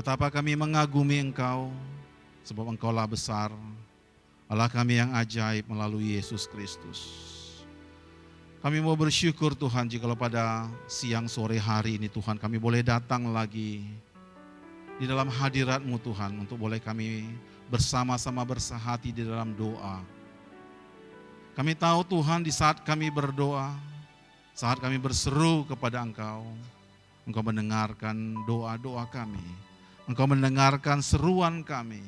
Betapa kami mengagumi Engkau, sebab Engkaulah besar, Allah kami yang ajaib melalui Yesus Kristus. Kami mau bersyukur Tuhan jikalau pada siang sore hari ini Tuhan kami boleh datang lagi di dalam hadirat-Mu Tuhan untuk boleh kami bersama-sama bersahati di dalam doa. Kami tahu Tuhan di saat kami berdoa, saat kami berseru kepada Engkau, Engkau mendengarkan doa-doa kami. Engkau mendengarkan seruan kami.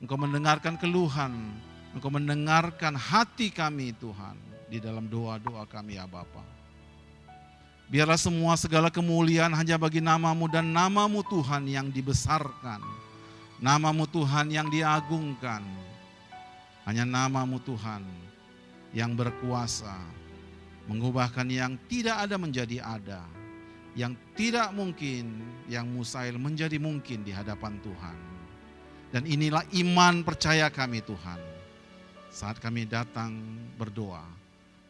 Engkau mendengarkan keluhan. Engkau mendengarkan hati kami Tuhan di dalam doa-doa kami ya Bapa. Biarlah semua segala kemuliaan hanya bagi nama-Mu dan nama-Mu Tuhan yang dibesarkan. Nama-Mu Tuhan yang diagungkan. Hanya nama-Mu Tuhan yang berkuasa mengubahkan yang tidak ada menjadi ada, yang tidak mungkin, yang mustahil menjadi mungkin di hadapan Tuhan. Dan inilah iman percaya kami Tuhan. Saat kami datang berdoa,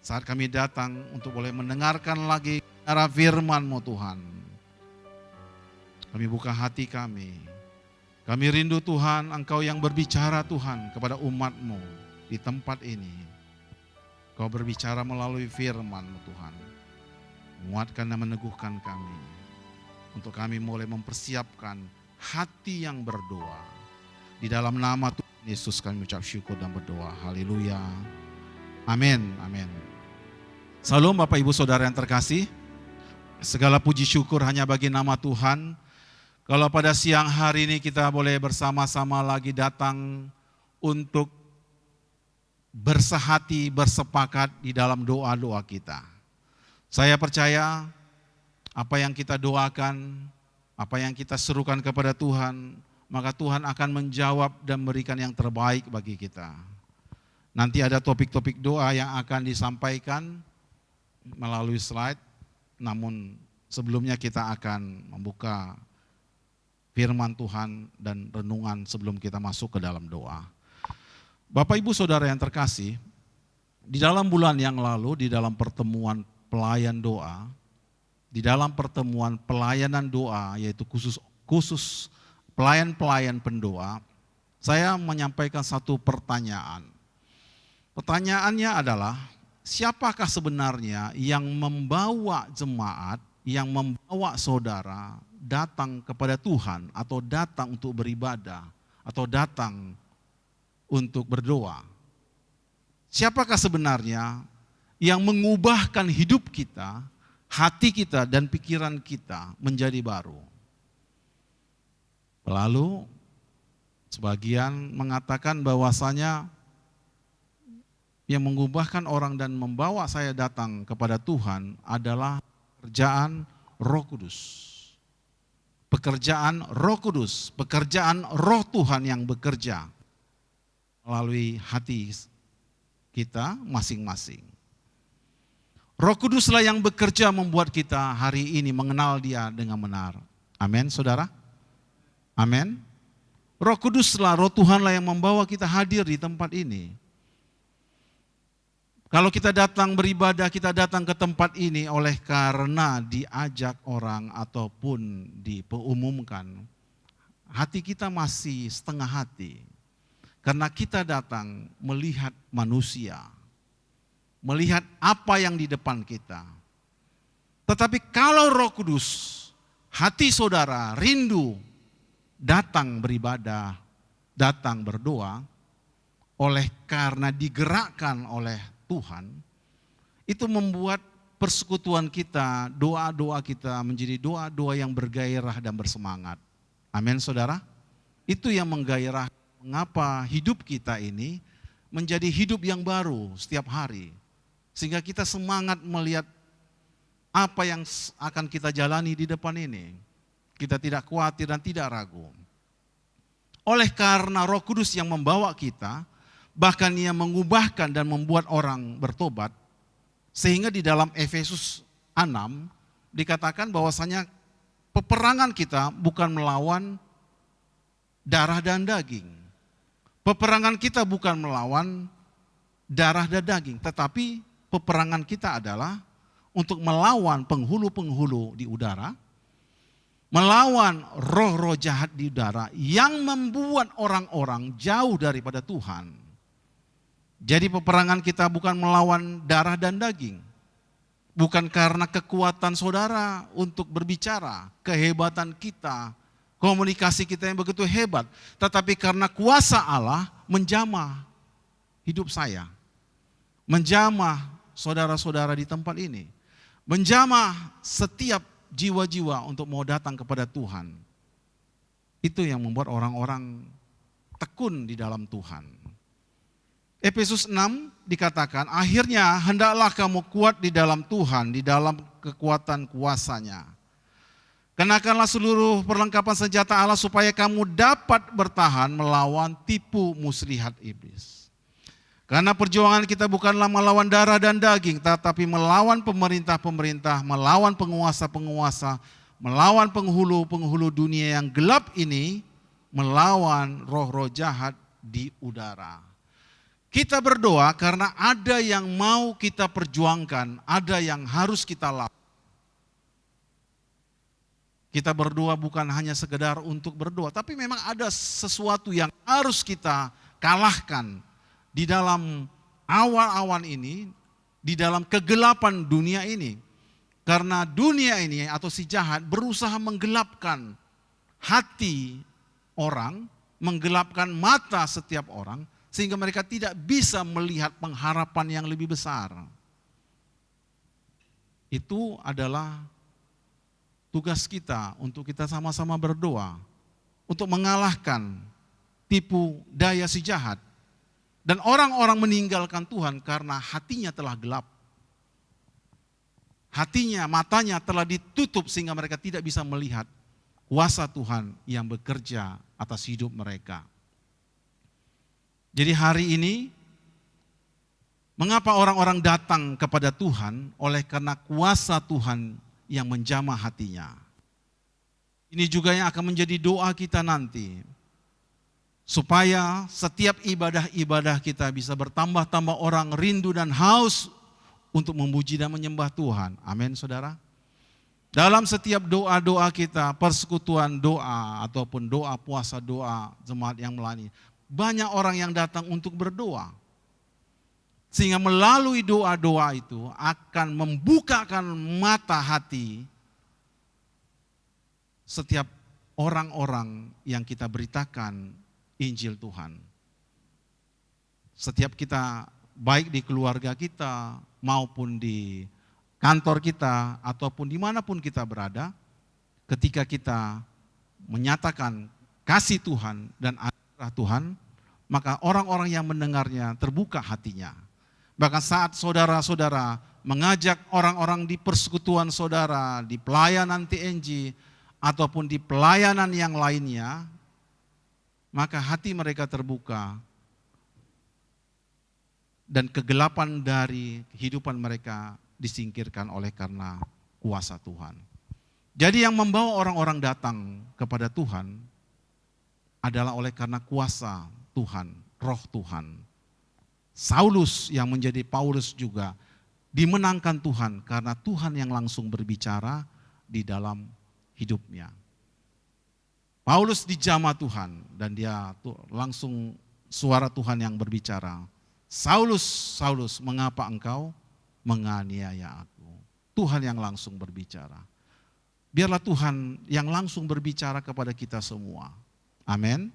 saat kami datang untuk boleh mendengarkan lagi arah firman-Mu Tuhan. Kami buka hati kami. Kami rindu Tuhan, Engkau yang berbicara Tuhan kepada umat-Mu di tempat ini. Kau berbicara melalui firman-Mu Tuhan. Menguatkan dan meneguhkan kami. Untuk kami mulai mempersiapkan hati yang berdoa. Di dalam nama Tuhan Yesus kami ucap syukur dan berdoa. Haleluya. Amin. Amin. Salam Bapak Ibu Saudara yang terkasih. Segala puji syukur hanya bagi nama Tuhan. Kalau pada siang hari ini kita boleh bersama-sama lagi datang untuk bersahati, bersepakat di dalam doa-doa kita. Saya percaya apa yang kita doakan, apa yang kita serukan kepada Tuhan, maka Tuhan akan menjawab dan memberikan yang terbaik bagi kita. Nanti ada topik-topik doa yang akan disampaikan melalui slide, namun sebelumnya kita akan membuka firman Tuhan dan renungan sebelum kita masuk ke dalam doa. Bapak Ibu Saudara yang terkasih, di dalam bulan yang lalu, di dalam pertemuan pelayan doa, di dalam pertemuan pelayanan doa, yaitu khusus pelayan-pelayan pendoa, saya menyampaikan satu pertanyaan. Pertanyaannya adalah, siapakah sebenarnya yang membawa jemaat, yang membawa saudara datang kepada Tuhan, atau datang untuk beribadah, atau datang untuk berdoa? Siapakah sebenarnya yang mengubahkan hidup kita, hati kita dan pikiran kita menjadi baru? Lalu sebagian mengatakan bahwasanya yang mengubahkan orang dan membawa saya datang kepada Tuhan adalah pekerjaan Roh Kudus. Pekerjaan Roh Kudus, pekerjaan Roh Tuhan yang bekerja melalui hati kita masing-masing. Roh Kuduslah yang bekerja membuat kita hari ini mengenal Dia dengan benar. Amin, saudara? Amin. Roh Kuduslah, Roh Tuhanlah yang membawa kita hadir di tempat ini. Kalau kita datang beribadah, kita datang ke tempat ini oleh karena diajak orang ataupun diumumkan. Hati kita masih setengah hati. Karena kita datang melihat manusia. Melihat apa yang di depan kita. Tetapi kalau Roh Kudus, hati saudara rindu datang beribadah, datang berdoa, oleh karena digerakkan oleh Tuhan, itu membuat persekutuan kita, doa-doa kita menjadi doa-doa yang bergairah dan bersemangat. Amin saudara. Itu yang menggairah mengapa hidup kita ini menjadi hidup yang baru setiap hari. Sehingga kita semangat melihat apa yang akan kita jalani di depan ini. Kita tidak khawatir dan tidak ragu. Oleh karena Roh Kudus yang membawa kita, bahkan Ia mengubahkan dan membuat orang bertobat, sehingga di dalam Efesus 6 dikatakan bahwasanya peperangan kita bukan melawan darah dan daging. Peperangan kita bukan melawan darah dan daging, tetapi peperangan kita adalah untuk melawan penghulu-penghulu di udara, melawan roh-roh jahat di udara yang membuat orang-orang jauh daripada Tuhan. Jadi peperangan kita bukan melawan darah dan daging. Bukan karena kekuatan saudara untuk berbicara, kehebatan kita, komunikasi kita yang begitu hebat. Tetapi karena kuasa Allah menjamah hidup saya. Menjamah saudara-saudara di tempat ini. Menjamah setiap jiwa-jiwa untuk mau datang kepada Tuhan. Itu yang membuat orang-orang tekun di dalam Tuhan. Efesus 6 dikatakan, akhirnya hendaklah kamu kuat di dalam Tuhan, di dalam kekuatan kuasa-Nya. Kenakanlah seluruh perlengkapan senjata Allah supaya kamu dapat bertahan melawan tipu muslihat iblis. Karena perjuangan kita bukanlah melawan darah dan daging, tetapi melawan pemerintah-pemerintah, melawan penguasa-penguasa, melawan penghulu-penghulu dunia yang gelap ini, melawan roh-roh jahat di udara. Kita berdoa karena ada yang mau kita perjuangkan, ada yang harus kita lakukan. Kita berdoa bukan hanya sekedar untuk berdoa, tapi memang ada sesuatu yang harus kita kalahkan. Di dalam awan-awan ini, di dalam kegelapan dunia ini. Karena dunia ini atau si jahat berusaha menggelapkan hati orang, menggelapkan mata setiap orang, sehingga mereka tidak bisa melihat pengharapan yang lebih besar. Itu adalah tugas kita untuk kita sama-sama berdoa, untuk mengalahkan tipu daya si jahat. Dan orang-orang meninggalkan Tuhan karena hatinya telah gelap. Hatinya, matanya telah ditutup sehingga mereka tidak bisa melihat kuasa Tuhan yang bekerja atas hidup mereka. Jadi hari ini, mengapa orang-orang datang kepada Tuhan? Oleh karena kuasa Tuhan yang menjamah hatinya. Ini juga yang akan menjadi doa kita nanti. Supaya setiap ibadah-ibadah kita bisa bertambah-tambah orang rindu dan haus untuk memuji dan menyembah Tuhan. Amin, saudara. Dalam setiap doa-doa kita, persekutuan doa ataupun doa puasa doa jemaat yang melayani, banyak orang yang datang untuk berdoa. Sehingga melalui doa-doa itu akan membukakan mata hati setiap orang-orang yang kita beritakan Injil Tuhan. Setiap kita, baik di keluarga kita, maupun di kantor kita, ataupun dimanapun kita berada, ketika kita menyatakan kasih Tuhan dan anugerah Tuhan, maka orang-orang yang mendengarnya terbuka hatinya. Bahkan saat saudara-saudara mengajak orang-orang di persekutuan saudara, di pelayanan TNG, ataupun di pelayanan yang lainnya, maka hati mereka terbuka dan kegelapan dari kehidupan mereka disingkirkan oleh karena kuasa Tuhan. Jadi yang membawa orang-orang datang kepada Tuhan adalah oleh karena kuasa Tuhan, roh Tuhan. Saulus yang menjadi Paulus juga dimenangkan Tuhan karena Tuhan yang langsung berbicara di dalam hidupnya. Paulus dijamah Tuhan dan dia langsung suara Tuhan yang berbicara. Saulus, Saulus, mengapa engkau menganiaya aku? Tuhan yang langsung berbicara. Biarlah Tuhan yang langsung berbicara kepada kita semua. Amin.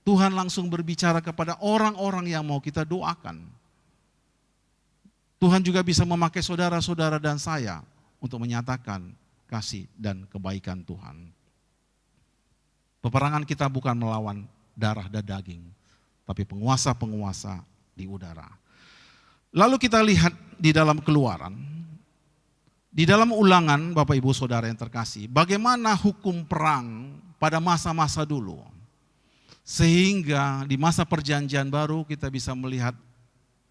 Tuhan langsung berbicara kepada orang-orang yang mau kita doakan. Tuhan juga bisa memakai saudara-saudara dan saya untuk menyatakan kasih dan kebaikan Tuhan. Peperangan kita bukan melawan darah dan daging, tapi penguasa-penguasa di udara. Lalu kita lihat di dalam Keluaran, di dalam Ulangan, Bapak Ibu Saudara yang terkasih, bagaimana hukum perang pada masa-masa dulu. Sehingga di masa perjanjian baru kita bisa melihat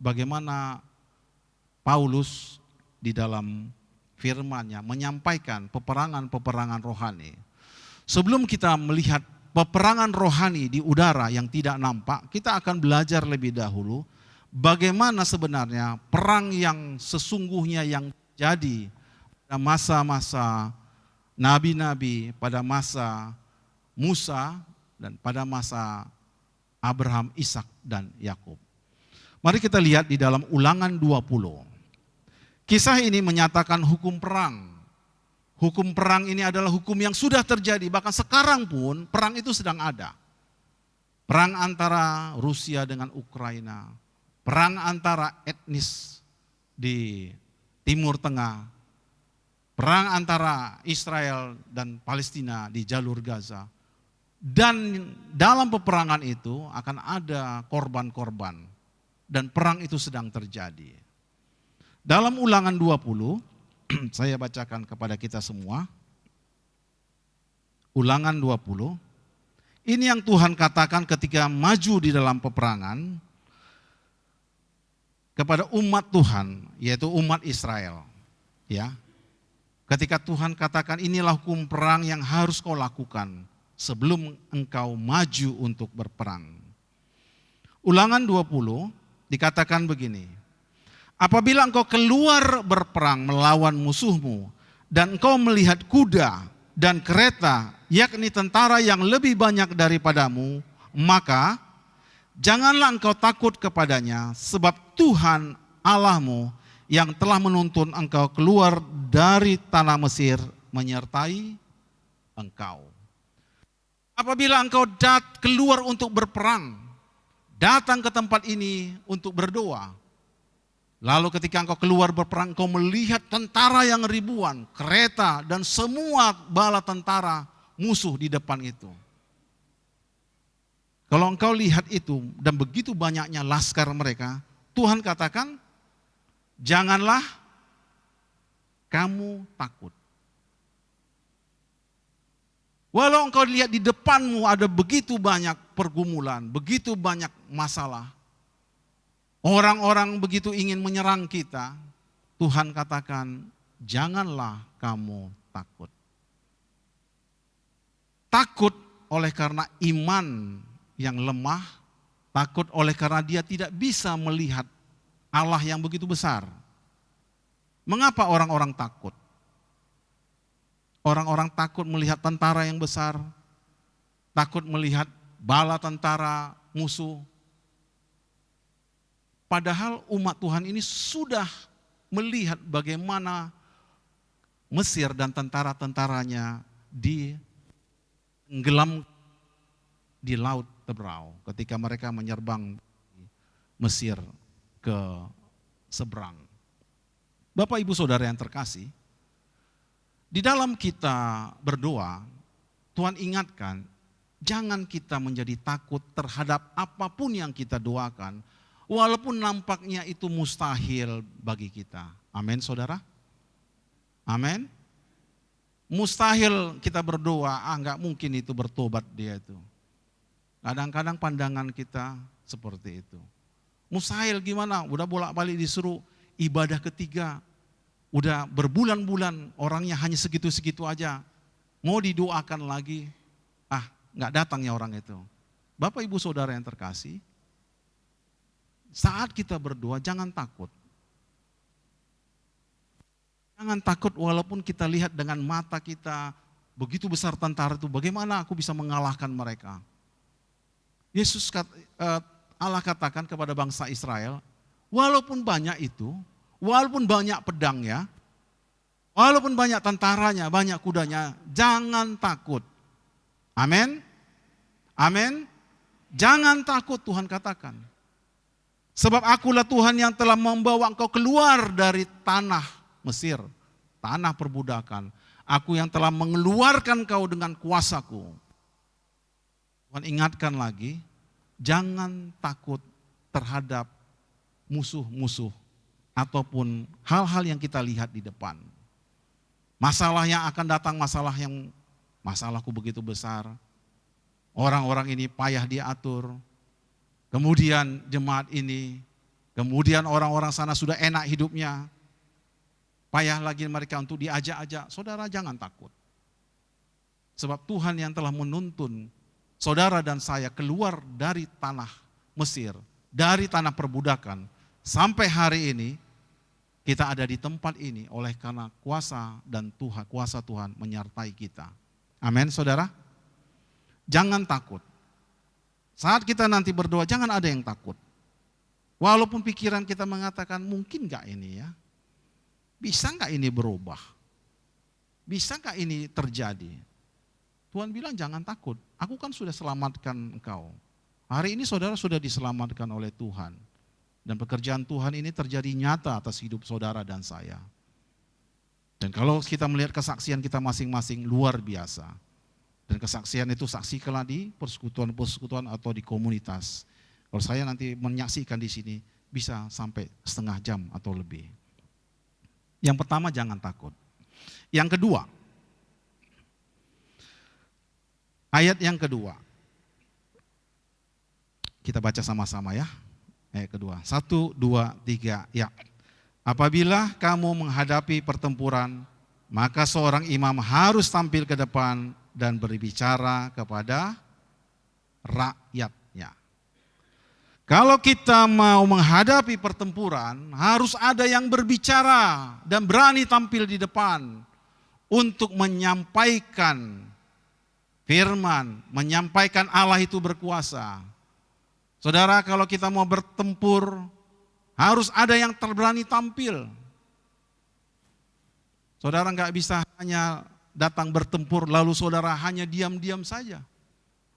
bagaimana Paulus di dalam firman-Nya menyampaikan peperangan-peperangan rohani. Sebelum kita melihat peperangan rohani di udara yang tidak nampak, kita akan belajar lebih dahulu bagaimana sebenarnya perang yang sesungguhnya yang terjadi pada masa-masa nabi-nabi pada masa Musa dan pada masa Abraham, Ishak dan Yakub. Mari kita lihat di dalam Ulangan 20. Kisah ini menyatakan hukum perang. Hukum perang ini adalah hukum yang sudah terjadi, bahkan sekarang pun perang itu sedang ada. Perang antara Rusia dengan Ukraina, perang antara etnis di Timur Tengah, perang antara Israel dan Palestina di jalur Gaza. Dan dalam peperangan itu akan ada korban-korban dan perang itu sedang terjadi. Dalam Ulangan 20, saya bacakan kepada kita semua. Ulangan 20, ini yang Tuhan katakan ketika maju di dalam peperangan kepada umat Tuhan, yaitu umat Israel. Ya, ketika Tuhan katakan inilah hukum perang yang harus kau lakukan sebelum engkau maju untuk berperang. Ulangan 20 dikatakan begini, apabila engkau keluar berperang melawan musuhmu dan engkau melihat kuda dan kereta, yakni tentara yang lebih banyak daripadamu, maka janganlah engkau takut kepadanya, sebab Tuhan Allahmu yang telah menuntun engkau keluar dari tanah Mesir menyertai engkau. Apabila engkau keluar untuk berperang, datang ke tempat ini untuk berdoa. Lalu ketika engkau keluar berperang, engkau melihat tentara yang ribuan, kereta dan semua bala tentara musuh di depan itu. Kalau engkau lihat itu dan begitu banyaknya laskar mereka, Tuhan katakan, janganlah kamu takut. Walau engkau lihat di depanmu ada begitu banyak pergumulan, begitu banyak masalah, orang-orang begitu ingin menyerang kita, Tuhan katakan, janganlah kamu takut. Takut oleh karena iman yang lemah, takut oleh karena dia tidak bisa melihat Allah yang begitu besar. Mengapa orang-orang takut? Orang-orang takut melihat tentara yang besar, takut melihat bala tentara musuh. Padahal umat Tuhan ini sudah melihat bagaimana Mesir dan tentara-tentaranya tenggelam di Laut Teberau ketika mereka menyeberang Mesir ke seberang. Bapak Ibu Saudara yang terkasih, di dalam kita berdoa, Tuhan ingatkan, jangan kita menjadi takut terhadap apapun yang kita doakan, walaupun nampaknya itu mustahil bagi kita. Amin, saudara? Amin? Mustahil kita berdoa, enggak mungkin itu bertobat dia itu. Kadang-kadang pandangan kita seperti itu. Mustahil gimana? Udah bolak-balik disuruh ibadah ketiga. Udah berbulan-bulan orangnya hanya segitu-segitu aja. Mau didoakan lagi, enggak datangnya orang itu. Bapak Ibu Saudara yang terkasih, saat kita berdoa jangan takut. Jangan takut walaupun kita lihat dengan mata kita begitu besar tentara itu, bagaimana aku bisa mengalahkan mereka. Allah katakan kepada bangsa Israel, walaupun banyak itu, walaupun banyak pedangnya, walaupun banyak tentaranya, banyak kudanya, jangan takut. Amin. Amin. Jangan takut, Tuhan katakan. Sebab akulah Tuhan yang telah membawa engkau keluar dari tanah Mesir, tanah perbudakan. Aku yang telah mengeluarkan kau dengan kuasaku. Tuhan ingatkan lagi, jangan takut terhadap musuh-musuh ataupun hal-hal yang kita lihat di depan. Masalah yang akan datang, masalahku begitu besar. Orang-orang ini payah diatur. Kemudian jemaat ini, kemudian orang-orang sana sudah enak hidupnya. Payah lagi mereka untuk diajak-ajak. Saudara jangan takut. Sebab Tuhan yang telah menuntun saudara dan saya keluar dari tanah Mesir, dari tanah perbudakan, sampai hari ini Kita ada di tempat ini oleh karena kuasa Tuhan menyertai kita. Amin, saudara. Jangan takut. Saat kita nanti berdoa, jangan ada yang takut. Walaupun pikiran kita mengatakan, mungkin gak ini ya? Bisa gak ini berubah? Bisa gak ini terjadi? Tuhan bilang jangan takut, aku kan sudah selamatkan engkau. Hari ini saudara sudah diselamatkan oleh Tuhan. Dan pekerjaan Tuhan ini terjadi nyata atas hidup saudara dan saya. Dan kalau kita melihat kesaksian kita masing-masing luar biasa. Dan kesaksian itu saksikanlah di persekutuan-persekutuan atau di komunitas. Kalau saya nanti menyaksikan di sini bisa sampai setengah jam atau lebih. Yang pertama jangan takut. Yang kedua, ayat yang kedua. Kita baca sama-sama ya. Ayat kedua, 1, 2, 3, ya. Apabila kamu menghadapi pertempuran, maka seorang imam harus tampil ke depan dan berbicara kepada rakyatnya. Kalau kita mau menghadapi pertempuran, harus ada yang berbicara dan berani tampil di depan untuk menyampaikan firman, menyampaikan Allah itu berkuasa. Saudara, kalau kita mau bertempur, harus ada yang berani tampil. Saudara nggak bisa hanya datang bertempur lalu saudara hanya diam-diam saja.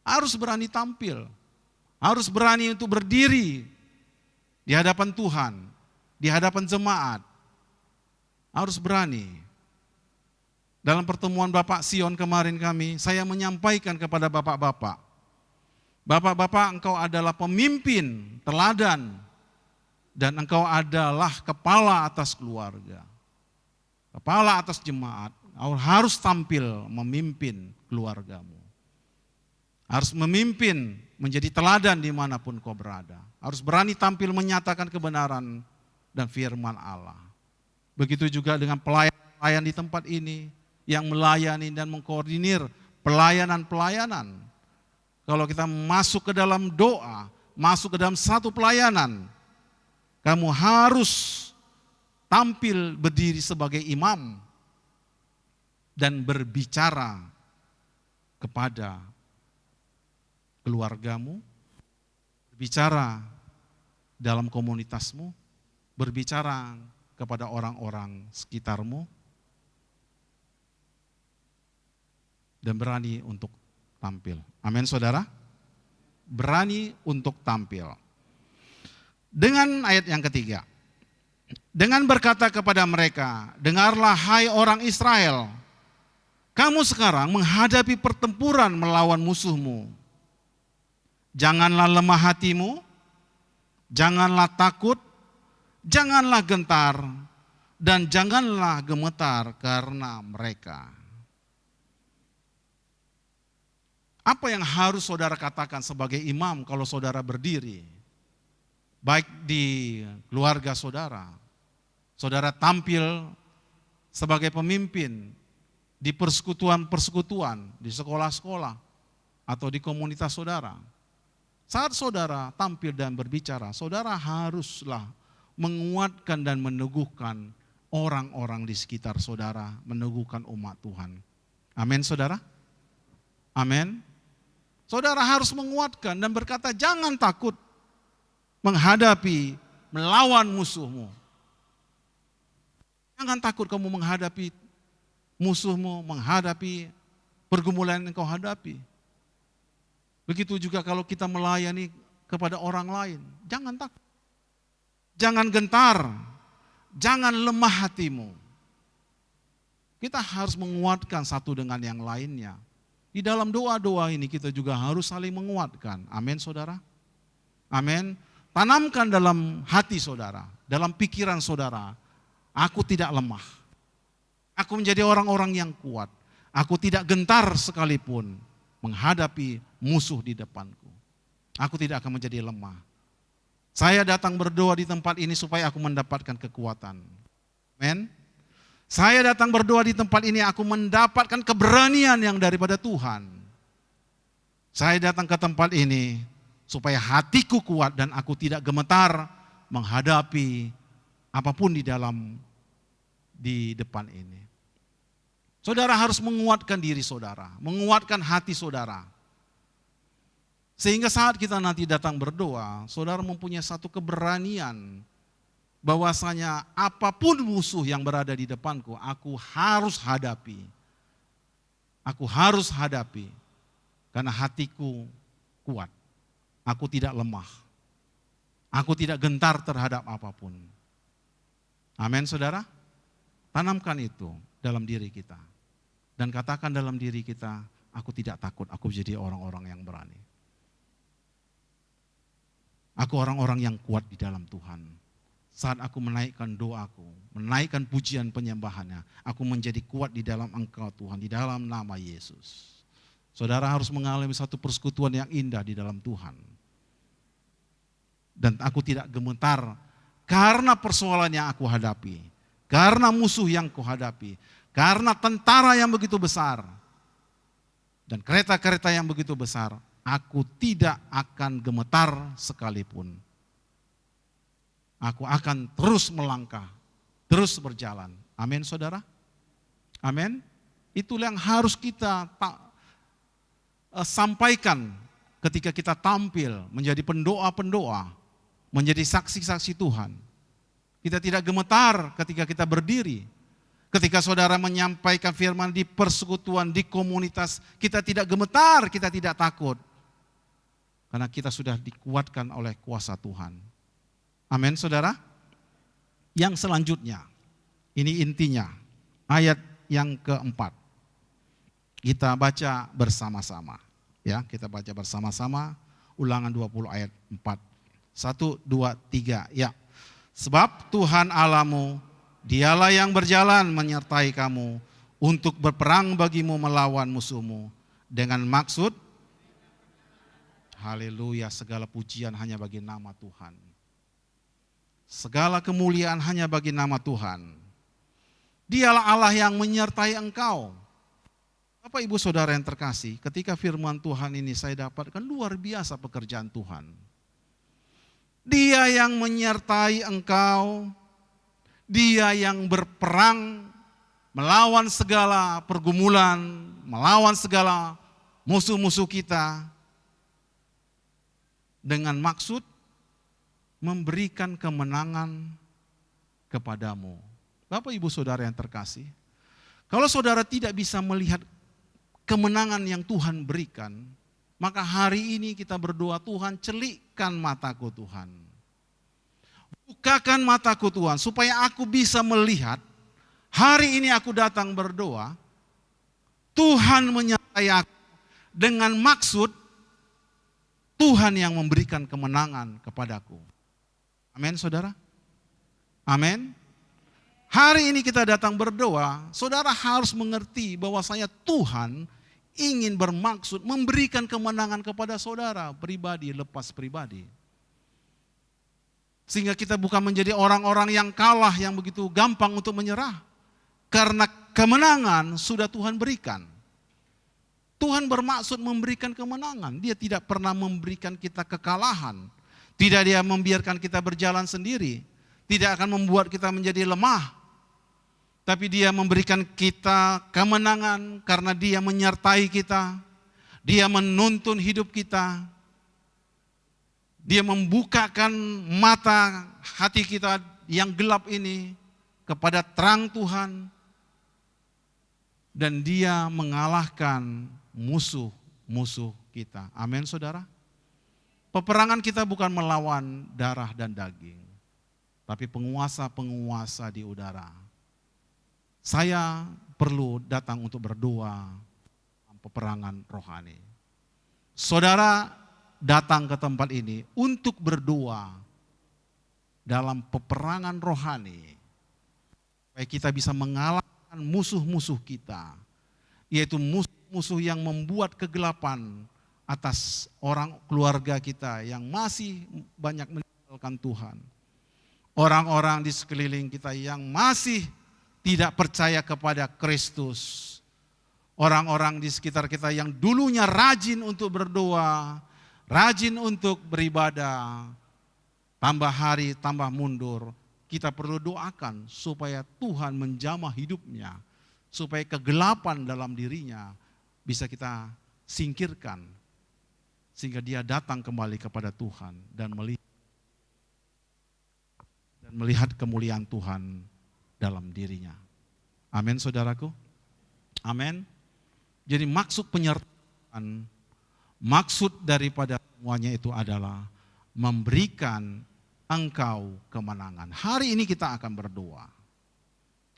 Harus berani tampil. Harus berani untuk berdiri di hadapan Tuhan, di hadapan jemaat. Harus berani. Dalam pertemuan Bapak Sion kemarin saya menyampaikan kepada bapak-bapak, bapak-bapak, engkau adalah pemimpin teladan dan engkau adalah kepala atas keluarga. Kepala atas jemaat, engkau harus tampil memimpin keluargamu. Harus memimpin menjadi teladan dimanapun kau berada. Harus berani tampil menyatakan kebenaran dan firman Allah. Begitu juga dengan pelayan-pelayan di tempat ini yang melayani dan mengkoordinir pelayanan-pelayanan. Kalau kita masuk ke dalam doa, masuk ke dalam satu pelayanan, kamu harus tampil berdiri sebagai imam dan berbicara kepada keluargamu, berbicara dalam komunitasmu, berbicara kepada orang-orang sekitarmu, dan berani untuk tampil. Amin, saudara. Berani untuk tampil. Dengan ayat yang ketiga. Dengan berkata kepada mereka, dengarlah hai orang Israel, kamu sekarang menghadapi pertempuran melawan musuhmu. Janganlah lemah hatimu, janganlah takut, janganlah gentar, dan janganlah gemetar karena mereka. Apa yang harus saudara katakan sebagai imam kalau saudara berdiri? Baik di keluarga saudara, saudara tampil sebagai pemimpin di persekutuan-persekutuan, di sekolah-sekolah, atau di komunitas saudara. Saat saudara tampil dan berbicara, saudara haruslah menguatkan dan meneguhkan orang-orang di sekitar saudara, meneguhkan umat Tuhan. Amin, saudara? Amin. Saudara harus menguatkan dan berkata, jangan takut menghadapi, melawan musuhmu. Jangan takut kamu menghadapi musuhmu, menghadapi pergumulan yang kau hadapi. Begitu juga kalau kita melayani kepada orang lain, jangan takut. Jangan gentar, jangan lemah hatimu. Kita harus menguatkan satu dengan yang lainnya. Di dalam doa-doa ini kita juga harus saling menguatkan. Amin, saudara. Amin. Tanamkan dalam hati saudara, dalam pikiran saudara, aku tidak lemah. Aku menjadi orang-orang yang kuat. Aku tidak gentar sekalipun menghadapi musuh di depanku. Aku tidak akan menjadi lemah. Saya datang berdoa di tempat ini supaya aku mendapatkan kekuatan. Amin. Saya datang berdoa di tempat ini, aku mendapatkan keberanian yang daripada Tuhan. Saya datang ke tempat ini supaya hatiku kuat dan aku tidak gemetar menghadapi apapun di depan ini. Saudara harus menguatkan diri saudara, menguatkan hati saudara. Sehingga saat kita nanti datang berdoa, saudara mempunyai satu keberanian bahwasanya apapun musuh yang berada di depanku, aku harus hadapi. Aku harus hadapi karena hatiku kuat. Aku tidak lemah. Aku tidak gentar terhadap apapun. Amin, saudara. Tanamkan itu dalam diri kita. Dan katakan dalam diri kita, aku tidak takut, aku jadi orang-orang yang berani. Aku orang-orang yang kuat di dalam Tuhan. Saat aku menaikkan doaku, menaikkan pujian penyembahannya, aku menjadi kuat di dalam Engkau Tuhan, di dalam nama Yesus. Saudara harus mengalami satu persekutuan yang indah di dalam Tuhan. Dan aku tidak gemetar karena persoalan yang aku hadapi, karena musuh yang kuhadapi, karena tentara yang begitu besar, dan kereta-kereta yang begitu besar, aku tidak akan gemetar sekalipun. Aku akan terus melangkah, terus berjalan. Amin, saudara? Amin. Itulah yang harus kita sampaikan ketika kita tampil menjadi pendoa-pendoa, menjadi saksi-saksi Tuhan. Kita tidak gemetar ketika kita berdiri. Ketika saudara menyampaikan firman di persekutuan, di komunitas, kita tidak gemetar, kita tidak takut. Karena kita sudah dikuatkan oleh kuasa Tuhan. Amin, saudara. Yang selanjutnya, ini intinya, ayat yang keempat. Kita baca bersama-sama. Ya, kita baca bersama-sama, Ulangan 20 ayat 4. 1, 2, 3, ya. Sebab Tuhan Allahmu, Dialah yang berjalan menyertai kamu untuk berperang bagimu melawan musuhmu dengan maksud, haleluya, segala pujian hanya bagi nama Tuhan. Segala kemuliaan hanya bagi nama Tuhan. Dialah Allah yang menyertai engkau. Bapak Ibu Saudara yang terkasih, ketika firman Tuhan ini saya dapatkan luar biasa pekerjaan Tuhan. Dia yang menyertai engkau, Dia yang berperang melawan segala pergumulan, melawan segala musuh-musuh kita dengan maksud memberikan kemenangan kepadamu. Bapak Ibu Saudara yang terkasih, kalau saudara tidak bisa melihat kemenangan yang Tuhan berikan, maka hari ini kita berdoa, Tuhan celikkan mataku Tuhan. Bukakan mataku Tuhan supaya aku bisa melihat. Hari ini aku datang berdoa, Tuhan menyertai aku dengan maksud Tuhan yang memberikan kemenangan kepadaku. Amin, saudara. Amin. Hari ini kita datang berdoa, saudara harus mengerti bahwasanya Tuhan ingin bermaksud memberikan kemenangan kepada saudara pribadi, lepas pribadi. Sehingga kita bukan menjadi orang-orang yang kalah, yang begitu gampang untuk menyerah. Karena kemenangan sudah Tuhan berikan. Tuhan bermaksud memberikan kemenangan. Dia tidak pernah memberikan kita kekalahan. Tidak Dia membiarkan kita berjalan sendiri. Tidak akan membuat kita menjadi lemah. Tapi Dia memberikan kita kemenangan karena Dia menyertai kita. Dia menuntun hidup kita. Dia membukakan mata hati kita yang gelap ini kepada terang Tuhan. Dan Dia mengalahkan musuh-musuh kita. Amin, saudara. Peperangan kita bukan melawan darah dan daging, tapi penguasa-penguasa di udara. Saya perlu datang untuk berdoa peperangan rohani. Saudara datang ke tempat ini untuk berdoa dalam peperangan rohani, supaya kita bisa mengalahkan musuh-musuh kita, yaitu musuh-musuh yang membuat kegelapan atas orang keluarga kita yang masih banyak meninggalkan Tuhan. Orang-orang di sekeliling kita yang masih tidak percaya kepada Kristus. Orang-orang di sekitar kita yang dulunya rajin untuk berdoa, rajin untuk beribadah, tambah hari tambah mundur, kita perlu doakan supaya Tuhan menjamah hidupnya, supaya kegelapan dalam dirinya bisa kita singkirkan, sehingga dia datang kembali kepada Tuhan dan melihat kemuliaan Tuhan dalam dirinya. Amin saudaraku. Amin. Jadi maksud penyertaan, maksud daripada semuanya itu adalah memberikan engkau kemenangan. Hari ini kita akan berdoa.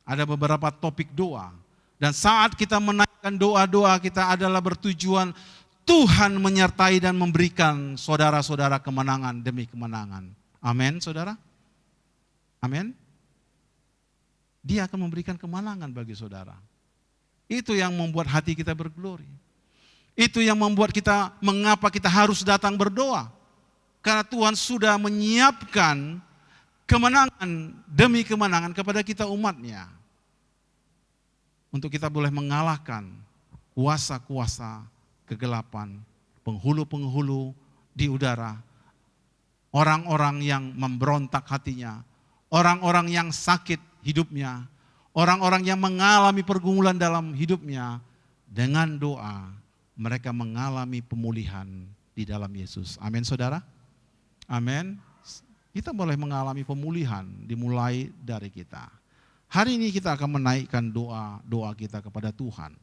Ada beberapa topik doa. Dan saat kita menaikkan doa-doa kita adalah bertujuan Tuhan menyertai dan memberikan saudara-saudara kemenangan demi kemenangan. Amin saudara. Amin. Dia akan memberikan kemenangan bagi saudara. Itu yang membuat hati kita berglori. Itu yang membuat kita, mengapa kita harus datang berdoa. Karena Tuhan sudah menyiapkan kemenangan demi kemenangan kepada kita umatnya. Untuk kita boleh mengalahkan kuasa-kuasa kegelapan, penghulu-penghulu di udara, orang-orang yang memberontak hatinya, orang-orang yang sakit hidupnya, orang-orang yang mengalami pergumulan dalam hidupnya, dengan doa mereka mengalami pemulihan di dalam Yesus. Amin saudara. Amin. Kita boleh mengalami pemulihan dimulai dari kita. Hari ini kita akan menaikkan doa kita kepada Tuhan.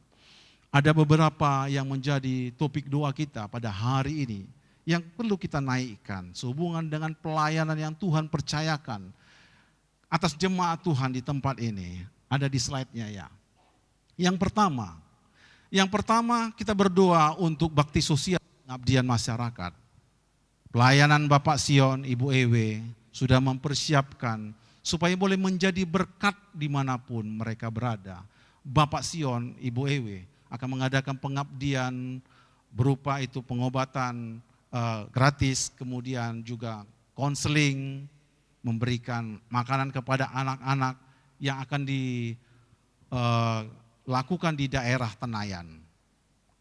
Ada beberapa yang menjadi topik doa kita pada hari ini yang perlu kita naikkan sehubungan dengan pelayanan yang Tuhan percayakan atas jemaat Tuhan di tempat ini. Ada di slide-nya ya. Yang pertama kita berdoa untuk bakti sosial pengabdian masyarakat. Pelayanan Bapak Sion, Ibu Ewe sudah mempersiapkan supaya boleh menjadi berkat dimanapun mereka berada. Bapak Sion, Ibu Ewe akan mengadakan pengabdian berupa itu pengobatan gratis, kemudian juga konseling, memberikan makanan kepada anak-anak yang akan dilakukan di daerah Tenayan.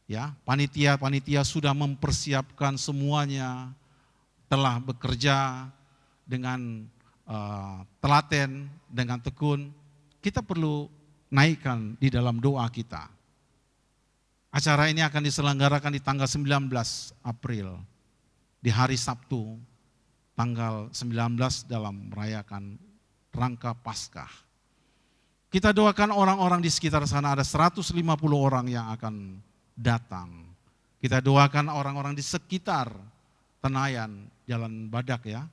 Ya, panitia sudah mempersiapkan semuanya, telah bekerja dengan telaten, dengan tekun. Kita perlu naikkan di dalam doa kita. Acara ini akan diselenggarakan di tanggal 19 April, di hari Sabtu, tanggal 19 dalam merayakan rangka Paskah. Kita doakan orang-orang di sekitar sana, ada 150 orang yang akan datang. Kita doakan orang-orang di sekitar Tenayan, Jalan Badak ya,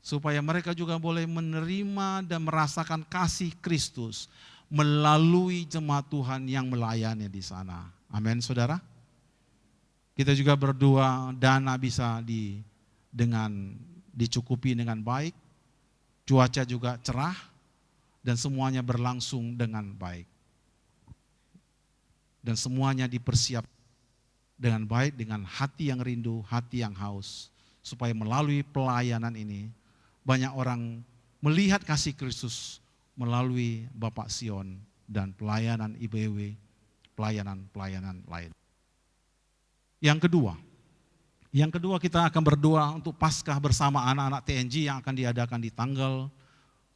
supaya mereka juga boleh menerima dan merasakan kasih Kristus melalui jemaat Tuhan yang melayani di sana. Amin saudara. Kita juga berdoa dana bisa dicukupi dengan baik, cuaca juga cerah, dan semuanya berlangsung dengan baik. Dan semuanya dipersiapkan dengan baik, dengan hati yang rindu, hati yang haus. Supaya melalui pelayanan ini, banyak orang melihat kasih Kristus melalui Bapak Sion dan pelayanan IBW, pelayanan-pelayanan lain. Yang kedua kita akan berdoa untuk Paskah bersama anak-anak TNG yang akan diadakan di tanggal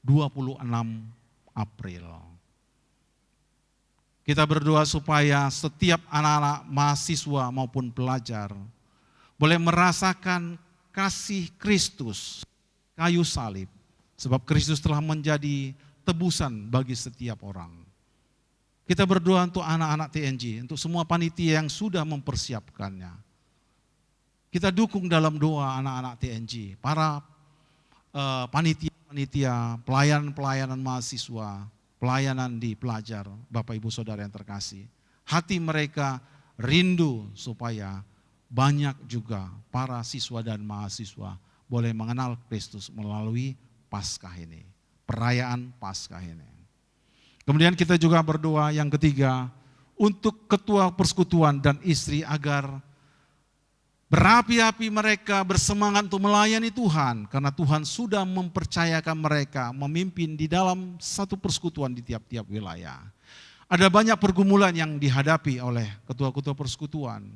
26 April. Kita berdoa supaya setiap anak-anak mahasiswa maupun pelajar boleh merasakan kasih Kristus, kayu salib. Sebab Kristus telah menjadi tebusan bagi setiap orang. Kita berdoa untuk anak-anak TNG, untuk semua panitia yang sudah mempersiapkannya. Kita dukung dalam doa anak-anak TNG, para panitia, pelayanan mahasiswa, pelayanan di pelajar, Bapak Ibu Saudara yang terkasih. Hati mereka rindu supaya banyak juga para siswa dan mahasiswa boleh mengenal Kristus melalui Paskah ini, perayaan Paskah ini. Kemudian kita juga berdoa yang ketiga untuk ketua persekutuan dan istri agar berapi-api mereka bersemangat untuk melayani Tuhan, karena Tuhan sudah mempercayakan mereka memimpin di dalam satu persekutuan di tiap-tiap wilayah. Ada banyak pergumulan yang dihadapi oleh ketua-ketua persekutuan,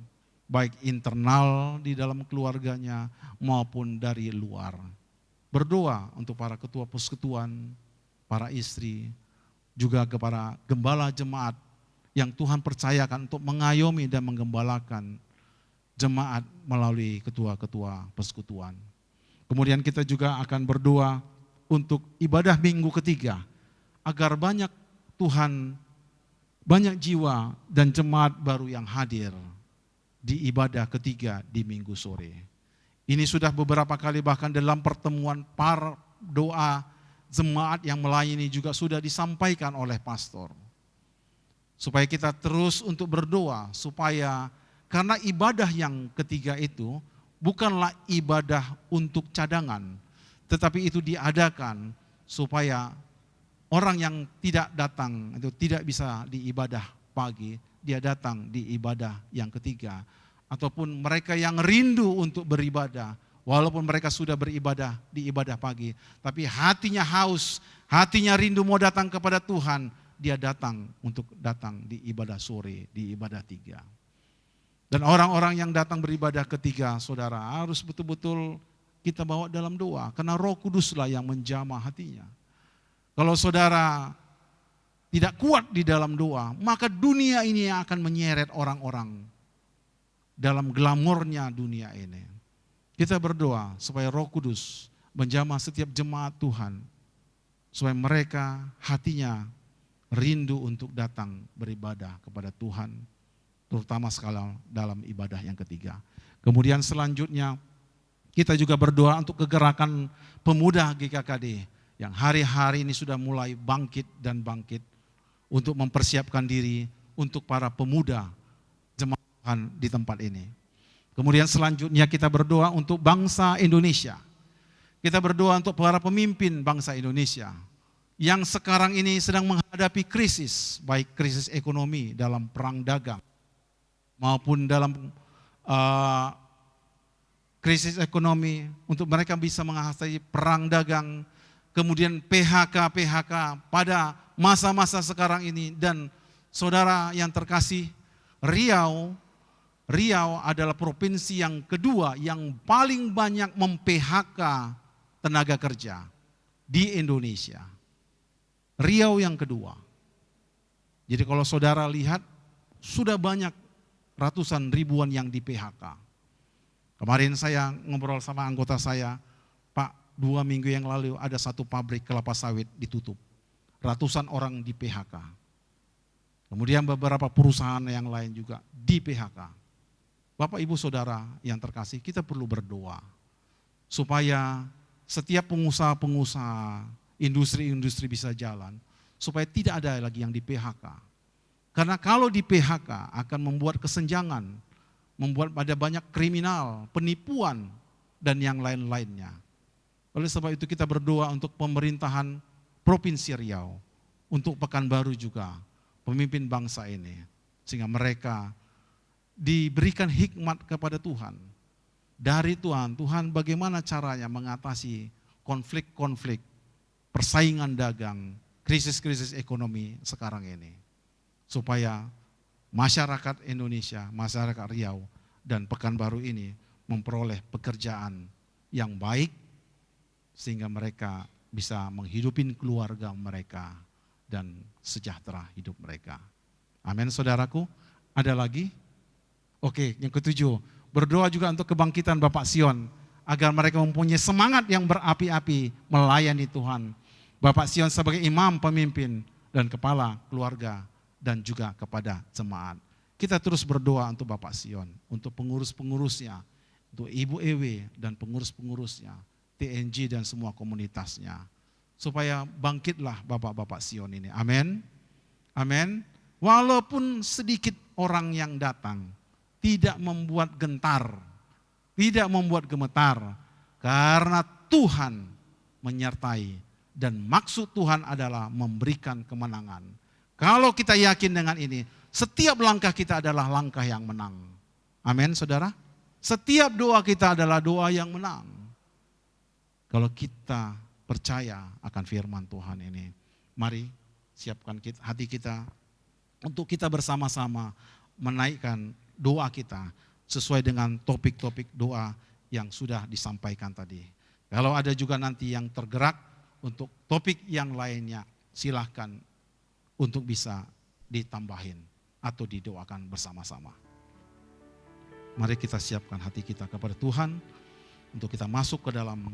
baik internal di dalam keluarganya maupun dari luar. berdoa untuk para ketua persekutuan, para istri, juga kepada gembala jemaat yang Tuhan percayakan untuk mengayomi dan menggembalakan jemaat melalui ketua-ketua persekutuan. Kemudian kita juga akan berdoa untuk ibadah minggu ketiga, agar banyak jiwa dan jemaat baru yang hadir di ibadah ketiga di minggu sore. Ini sudah beberapa kali bahkan dalam pertemuan para doa jemaat yang melayani juga sudah disampaikan oleh pastor. Supaya kita terus untuk berdoa, supaya karena ibadah yang ketiga itu bukanlah ibadah untuk cadangan, tetapi itu diadakan supaya orang yang tidak datang, itu tidak bisa di ibadah pagi, dia datang di ibadah yang ketiga. Ataupun mereka yang rindu untuk beribadah, walaupun mereka sudah beribadah di ibadah pagi, tapi hatinya haus, hatinya rindu mau datang kepada Tuhan, dia datang di ibadah sore, di ibadah tiga. Dan orang-orang yang datang beribadah ketiga, saudara, harus betul-betul kita bawa dalam doa, karena Roh Kuduslah yang menjamah hatinya. Kalau saudara tidak kuat di dalam doa, maka dunia ini yang akan menyeret orang-orang dalam glamornya dunia ini. Kita berdoa supaya Roh Kudus menjamah setiap jemaat Tuhan, supaya mereka hatinya rindu untuk datang beribadah kepada Tuhan, terutama sekali dalam ibadah yang ketiga. Kemudian selanjutnya kita juga berdoa untuk kegerakan pemuda GKKD yang hari-hari ini sudah mulai bangkit untuk mempersiapkan diri untuk para pemuda jemaat Tuhan di tempat ini. Kemudian selanjutnya kita berdoa untuk bangsa Indonesia. Kita berdoa untuk para pemimpin bangsa Indonesia yang sekarang ini sedang menghadapi krisis, baik krisis ekonomi dalam perang dagang maupun dalam krisis ekonomi untuk mereka bisa mengatasi perang dagang, kemudian PHK pada masa-masa sekarang ini. Dan saudara yang terkasih, Riau adalah provinsi yang kedua yang paling banyak mem-PHK tenaga kerja di Indonesia. Riau yang kedua. Jadi kalau saudara lihat, sudah banyak ratusan ribuan yang di PHK. Kemarin saya ngobrol sama anggota saya, Pak, 2 minggu yang lalu ada satu pabrik kelapa sawit ditutup. Ratusan orang di PHK. Kemudian beberapa perusahaan yang lain juga di PHK. Bapak Ibu Saudara yang terkasih, kita perlu berdoa supaya setiap pengusaha-pengusaha, industri-industri bisa jalan, supaya tidak ada lagi yang di PHK. Karena kalau di PHK akan membuat kesenjangan, membuat ada banyak kriminal, penipuan, dan yang lain-lainnya. Oleh sebab itu kita berdoa untuk pemerintahan Provinsi Riau, untuk Pekanbaru juga, pemimpin bangsa ini, sehingga mereka diberikan hikmat kepada Tuhan. Dari Tuhan bagaimana caranya mengatasi konflik-konflik, persaingan dagang, krisis-krisis ekonomi sekarang ini. Supaya masyarakat Indonesia, masyarakat Riau dan Pekanbaru ini memperoleh pekerjaan yang baik, sehingga mereka bisa menghidupin keluarga mereka dan sejahtera hidup mereka. Amin, saudaraku. Ada lagi? Oke, yang ketujuh, berdoa juga untuk kebangkitan Bapak Sion, agar mereka mempunyai semangat yang berapi-api melayani Tuhan. Bapak Sion sebagai imam, pemimpin, dan kepala keluarga, dan juga kepada jemaat. Kita terus berdoa untuk Bapak Sion, untuk pengurus-pengurusnya, untuk Ibu Ewe dan pengurus-pengurusnya, TNG dan semua komunitasnya. Supaya bangkitlah Bapak-Bapak Sion ini. Amin. Amin. Walaupun sedikit orang yang datang, tidak membuat gentar, tidak membuat gemetar, karena Tuhan menyertai dan maksud Tuhan adalah memberikan kemenangan. Kalau kita yakin dengan ini, setiap langkah kita adalah langkah yang menang. Amin, saudara. Setiap doa kita adalah doa yang menang. Kalau kita percaya akan firman Tuhan ini, mari siapkan hati kita untuk kita bersama-sama menaikkan doa kita sesuai dengan topik-topik doa yang sudah disampaikan tadi. Kalau ada juga nanti yang tergerak untuk topik yang lainnya, silahkan untuk bisa ditambahin atau didoakan bersama-sama. Mari kita siapkan hati kita kepada Tuhan untuk kita masuk ke dalam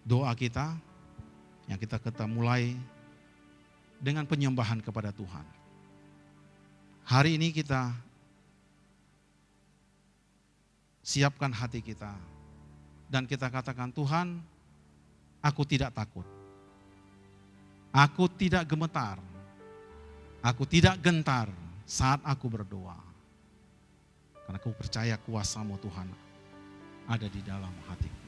doa kita yang kita mulai dengan penyembahan kepada Tuhan. Hari ini kita siapkan hati kita dan kita katakan, Tuhan, aku tidak takut. Aku tidak gemetar. Aku tidak gentar saat aku berdoa. Karena aku percaya kuasa-Mu Tuhan ada di dalam hatiku.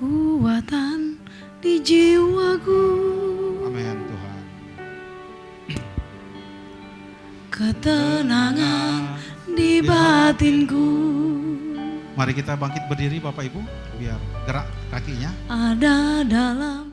Kekuatan di jiwaku, Amin Tuhan. ketenangan di batinku, Mari kita bangkit berdiri Bapak Ibu, biar gerak kakinya. ada dalam